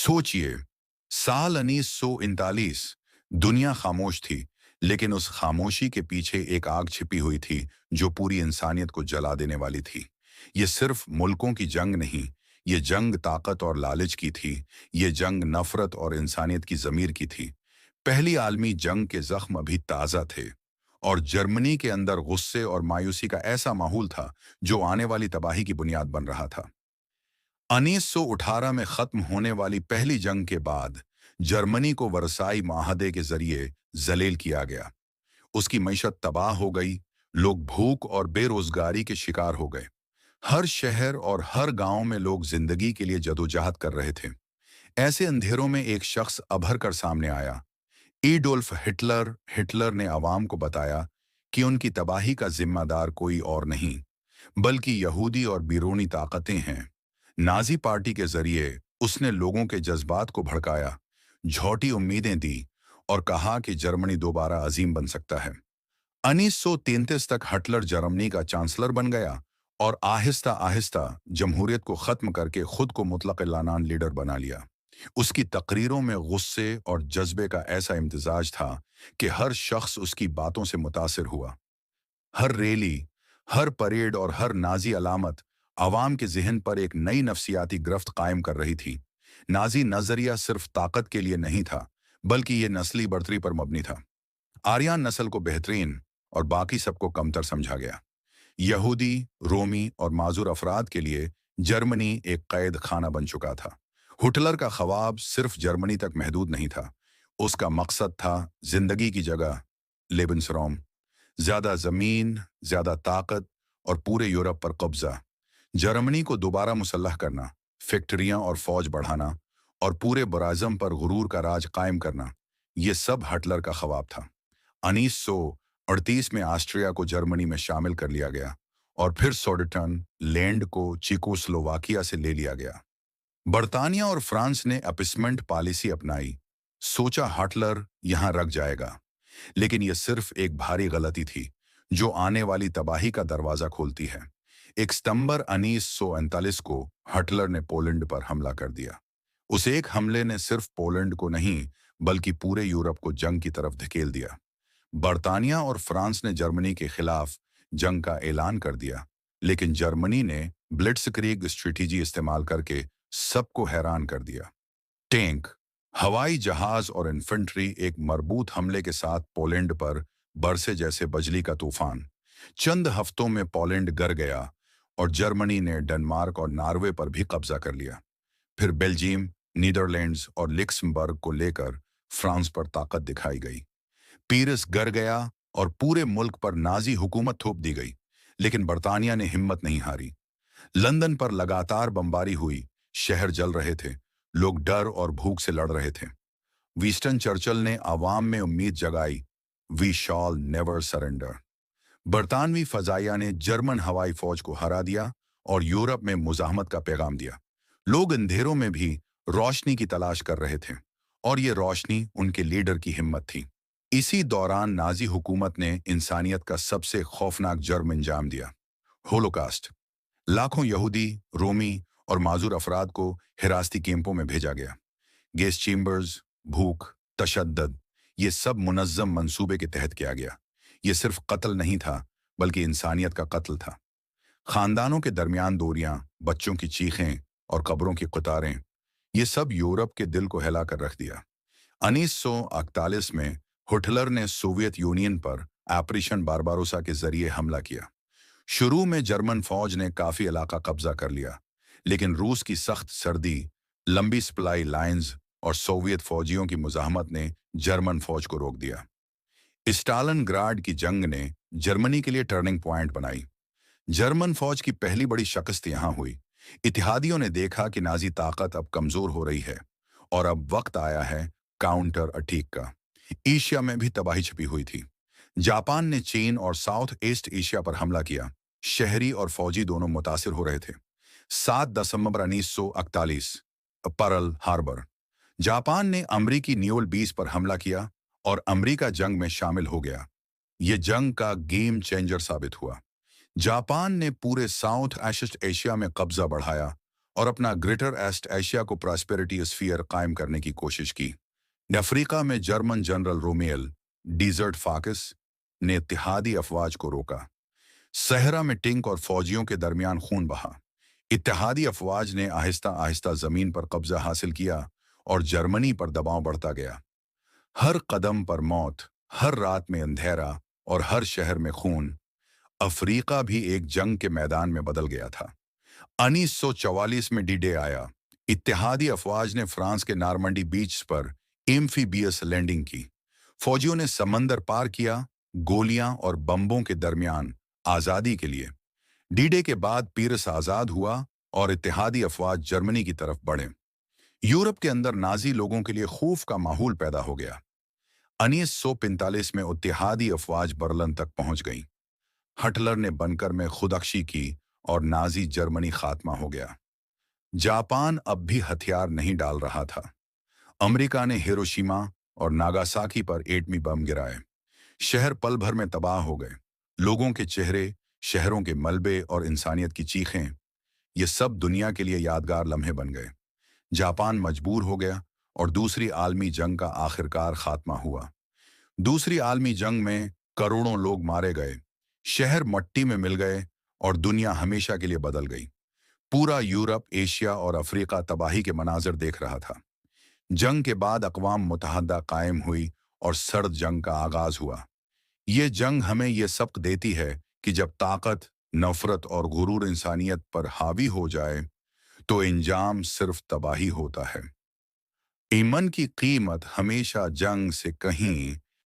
सोचिए, साल 1939। दुनिया खामोश थी, लेकिन उस खामोशी के पीछे एक आग छिपी हुई थी जो पूरी इंसानियत को जला देने वाली थी। ये सिर्फ मुल्कों की जंग नहीं, ये जंग ताकत और लालच की थी। ये जंग नफरत और इंसानियत की ज़मीर की थी। पहली आलमी जंग के जख्म अभी ताज़ा थे, और जर्मनी के अंदर गुस्से और मायूसी का ऐसा माहौल था जो आने वाली तबाही की बुनियाद बन रहा था। 1918 में खत्म होने वाली पहली जंग के बाद जर्मनी को वर्साई माहदे के जरिए जलील किया गया। उसकी मईशत तबाह हो गई। लोग भूख और बेरोजगारी के शिकार हो गए। हर शहर और हर गांव में लोग जिंदगी के लिए जदोजहद कर रहे थे। ऐसे अंधेरों में एक शख्स अभर कर सामने आया। Adolf Hitler. हिटलर ने आवाम को बताया कि उनकी तबाही का जिम्मेदार कोई और नहीं, बल्कि यहूदी और बिरोनी ताकतें हैं। नाजी पार्टी के जरिए उसने लोगों के जज्बात को भड़काया, झूठी उम्मीदें दी और कहा कि जर्मनी दोबारा अजीम बन सकता है। 1933 तक हिटलर जर्मनी का चांसलर बन गया और आहिस्ता आहिस्ता जमहूरियत को खत्म करके खुद को मुतलक लानान लीडर बना लिया। उसकी तकरीरों में गुस्से और जज्बे का ऐसा इम्तिजाज था कि हर शख्स उसकी बातों से मुतासिर हुआ। हर रैली, हर परेड और हर नाजी अलामत आवाम के जहन पर एक नई नफसियाती गिरफ्त कायम कर रही थी। नाजी नजरिया सिर्फ ताकत के लिए नहीं था, बल्कि ये नस्ली बढ़तरी पर मबनी था। आर्यन नस्ल को बेहतरीन और बाकी सबको कमतर समझा गया। यहूदी, रोमी और माजूर अफराद के लिए जर्मनी एक कैद खाना बन चुका था। हिटलर का ख्वाब सिर्फ जर्मनी तक महदूद नहीं था। उसका मकसद था जिंदगी की जगह लेबन्सराउम, ज्यादा जमीन, ज्यादा ताकत और पूरे यूरोप पर कब्जा। जर्मनी को दोबारा मुसल्लह करना, फैक्ट्रियां और फौज बढ़ाना और पूरे बराज़म पर गुरूर का राज कायम करना, ये सब हिटलर का ख्वाब था। 1938 में ऑस्ट्रिया को जर्मनी में शामिल कर लिया गया और फिर सोडेटन लैंड को चेकोस्लोवाकिया से ले लिया गया। बर्तानिया और फ्रांस ने अपीसमेंट पॉलिसी अपनाई। सोचा हिटलर यहां रख जाएगा, लेकिन यह सिर्फ एक भारी गलती थी जो आने वाली तबाही का दरवाजा खोलती है। 1 सितंबर 1939 को हिटलर ने पोलैंड पर हमला कर दिया। उस एक हमले ने सिर्फ पोलैंड को नहीं, बल्कि पूरे यूरोप को जंग की तरफ धकेल दिया। बर्तानिया और फ्रांस ने जर्मनी के खिलाफ जंग का ऐलान कर दिया, लेकिन जर्मनी ने ब्लिट्जक्रीग स्ट्रेटेजी इस्तेमाल करके सबको हैरान कर दिया। टैंक, हवाई जहाज और इन्फेंट्री एक मरबूत हमले के साथ पोलैंड पर बरसे जैसे बजली का तूफान। चंद हफ्तों में पोलैंड गर गया और जर्मनी ने डेनमार्क और नॉर्वे पर भी कब्जा कर लिया। फिर बेल्जियम, नीदरलैंड्स और लक्समबर्ग को लेकर फ्रांस पर ताकत दिखाई गई। पीरिस गर गया और पूरे मुल्क पर नाजी हुकूमत थोप दी गई, लेकिन बर्तानिया ने हिम्मत नहीं हारी। लंदन पर लगातार बमबारी हुई, शहर जल रहे थे, लोग डर और भूख से लड़ रहे थे। विंस्टन चर्चिल ने आवाम में उम्मीद जगाई, वी शॉल नेवर सरेंडर। बरतानवी फजाइया ने जर्मन हवाई फौज को हरा दिया और यूरोप में मुजाहमत का पैगाम दिया। लोग अंधेरों में भी रोशनी की तलाश कर रहे थे, और ये रोशनी उनके लीडर की हिम्मत थी। इसी दौरान नाजी हुकूमत ने इंसानियत का सबसे खौफनाक जुर्म अंजाम दिया, होलोकास्ट। लाखों यहूदी, रोमी और माजूर अफराद को हिरासती कैंपों में भेजा गया। गैस चेम्बर्स, भूख, तशद्दुद, ये सब मुनज़्ज़म मंसूबे के तहत किया गया। ये सिर्फ कत्ल नहीं था, बल्कि इंसानियत का कत्ल था। खानदानों के दरमियान दूरियां, बच्चों की चीखें और कब्रों की कतारें, ये सब यूरोप के दिल को हिला कर रख दिया। 1941 में हिटलर ने सोवियत यूनियन पर ऑपरेशन बारबारोसा के जरिए हमला किया। शुरू में जर्मन फौज ने काफी इलाका कब्जा कर लिया, लेकिन रूस की सख्त सर्दी, लंबी सप्लाई लाइंस और सोवियत फौजियों की मुजाहमत ने जर्मन फौज को रोक दिया। स्टालिनग्राड की जंग ने जर्मनी के लिए टर्निंग पॉइंट बनाई। जर्मन फौज की पहली बड़ी शिकस्त यहां हुई। इत्तेहादियों ने देखा कि नाजी ताकत अब कमजोर हो रही है और अब वक्त आया है काउंटर अटैक का। एशिया में भी तबाही छिपी हुई थी। जापान ने चीन और साउथ ईस्ट एशिया पर हमला किया। शहरी और फौजी दोनों मुतासिर हो रहे थे। 7 दिसंबर 1941, पर्ल हार्बर। जापान ने अमरीकी न्यूल बीस पर हमला किया और अमरीका जंग में शामिल हो गया। ये जंग का गेम चेंजर साबित हुआ। जापान ने पूरे साउथ ईस्ट एशिया में कब्जा बढ़ाया اور اپنا گریٹر ایسٹ ایشیا کو پراسپیرٹی اسفیئر قائم کرنے کی کوشش کی۔ افریقہ میں German general Rommel desert fox نے اتحادی افواج کو روکا۔ صحرا میں ٹینک اور فوجیوں کے درمیان خون بہا۔ اتحادی افواج نے آہستہ آہستہ زمین پر قبضہ حاصل کیا اور جرمنی پر دباؤ بڑھتا گیا۔ ہر قدم پر موت، ہر رات میں اندھیرا اور ہر شہر میں خون۔ افریقہ بھی ایک جنگ کے میدان میں بدل گیا تھا۔ 1944 میں ڈی ڈے آیا۔ اتحادی افواج نے فرانس کے نارمنڈی بیچ پر ایمفیبیس لینڈنگ کی۔ فوجیوں نے سمندر پار کیا، گولیاں اور بمبوں کے درمیان آزادی کے لیے۔ ڈی ڈے کے بعد پیرس آزاد ہوا اور اتحادی افواج جرمنی کی طرف بڑھے۔ یورپ کے اندر نازی لوگوں کے لیے خوف کا ماحول پیدا ہو گیا۔ 1945 میں اتحادی افواج برلن تک پہنچ گئیں۔ ہٹلر نے بنکر میں خودکشی کی اور نازی جرمنی خاتمہ ہو گیا۔ جاپان اب بھی ہتھیار نہیں ڈال رہا تھا۔ امریکہ نے ہیروشیما اور ناگاساکی پر ایٹمی بم گرائے۔ شہر پل بھر میں تباہ ہو گئے۔ لوگوں کے چہرے، شہروں کے ملبے اور انسانیت کی چیخیں، یہ سب دنیا کے لیے یادگار لمحے بن گئے۔ جاپان مجبور ہو گیا اور دوسری عالمی جنگ کا آخرکار خاتمہ ہوا۔ دوسری عالمی جنگ میں کروڑوں لوگ مارے گئے، شہر مٹی میں مل گئے اور دنیا ہمیشہ کے لیے بدل گئی۔ پورا یورپ، ایشیا اور افریقہ تباہی کے مناظر دیکھ رہا تھا۔ جنگ کے بعد اقوام متحدہ قائم ہوئی اور سرد جنگ کا آغاز ہوا۔ یہ جنگ ہمیں یہ سبق دیتی ہے کہ جب طاقت، نفرت اور غرور انسانیت پر حاوی ہو جائے تو انجام صرف تباہی ہوتا ہے۔ ایمن کی قیمت ہمیشہ جنگ سے کہیں